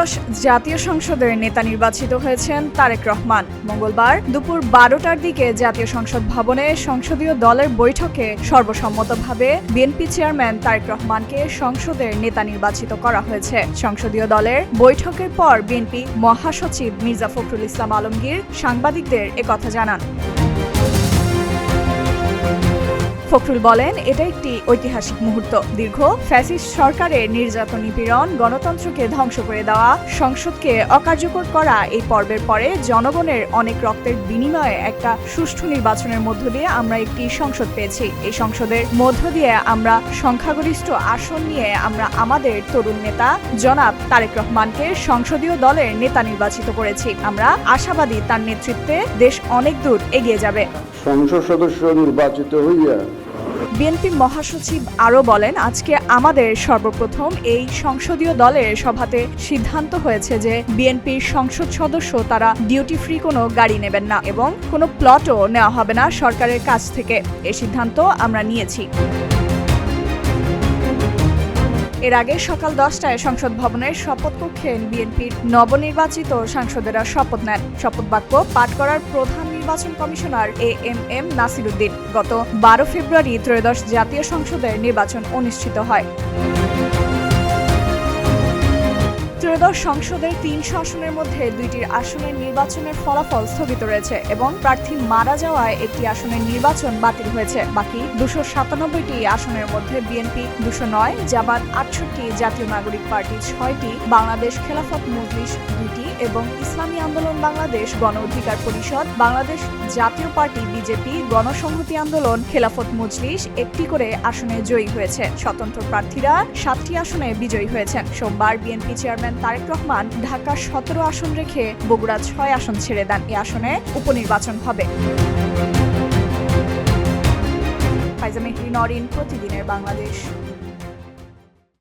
ত্রয়োদশ জাতীয় সংসদের নেতা নির্বাচিত হয়েছেন তারেক রহমান। মঙ্গলবার দুপুর 12টার দিকে জাতীয় সংসদ ভবনে সংসদীয় দলের বৈঠকে সর্বসম্মতভাবে বিএনপি চেয়ারম্যান তারেক রহমানকে সংসদের নেতা নির্বাচিত করা হয়েছে। সংসদীয় দলের বৈঠকের পর বিএনপি মহাসচিব মির্জা ফখরুল ইসলাম আলমগীর সাংবাদিকদের একথা জানান। ফখরুল বলেন, এটা একটি ঐতিহাসিক মুহূর্ত। দীর্ঘ ফ্যাসিস্ট সরকারের নির্যাতন নিপীড়ন, গণতন্ত্রকে ধ্বংস করে দেওয়া, সংসদকে অকার্যকর করা এই পর্বের পরে জনগণের অনেক রক্তের বিনিময়ে একটা সুষ্ঠু নির্বাচনের মধ্য দিয়ে আমরা একটি সংসদ পেয়েছি। এই সংসদের মধ্য দিয়ে আমরা সংখ্যাগরিষ্ঠ আসন নিয়ে আমরা আমাদের তরুণ নেতা জনাব তারেক রহমানকে সংসদীয় দলের নেতা নির্বাচিত করেছি। আমরা আশাবাদী তার নেতৃত্বে দেশ অনেক দূর এগিয়ে যাবে। সংসদ সদস্য নির্বাচিত হইয়া বিএনপি মহাসচিব আরও বলেন, আজকে আমাদের সর্বপ্রথম এই সংসদীয় দলের সভাতে সিদ্ধান্ত হয়েছে যে বিএনপির সংসদ সদস্য তারা ডিউটি ফ্রি কোনো গাড়ি নেবেন না এবং কোনো প্লটও নেওয়া হবে না সরকারের কাছ থেকে। এই সিদ্ধান্ত আমরা নিয়েছি। এর আগে সকাল 10টায় সংসদ ভবনের শপথ কক্ষে বিএনপির নবনির্বাচিত সাংসদেরা শপথ নেন। শপথ বাক্য পাঠ করার প্রধান নির্বাচন কমিশনার এএমএম নাসির উদ্দিন। গত 12 ফেব্রুয়ারি ত্রয়োদশ জাতীয় সংসদের নির্বাচন অনুষ্ঠিত হয়। ত্রয়োদশ সংসদের 300 আসনের মধ্যে 2টির আসনের নির্বাচনের ফলাফল স্থগিত রয়েছে এবং প্রার্থী মারা যাওয়ায় একটি আসনের নির্বাচন বাতিল হয়েছে। বাকি 297টি আসনের মধ্যে বিএনপি 209, জামাত 68, জাতীয় নাগরিক পার্টি 6টি, বাংলাদেশ খেলাফত মজলিস 2টি এবং ইসলামী আন্দোলন বাংলাদেশ, গণ অধিকার পরিষদ, বাংলাদেশ জাতীয় পার্টি বিজেপি, গণসংহতি আন্দোলন, খেলাফত মজলিস 1টি করে আসনে জয়ী হয়েছে। স্বতন্ত্র প্রার্থীরা 7টি আসনে বিজয়ী হয়েছেন। সোমবার বিএনপি চেয়ারম্যান তারেক রহমান ঢাকা 17 আসন রেখে বগুড়া 6 আসন ছেড়ে দেন। এই আসনে উপনির্বাচন হবে। ফাইজা মেহরি, নরিন, প্রতিদিনের বাংলাদেশ।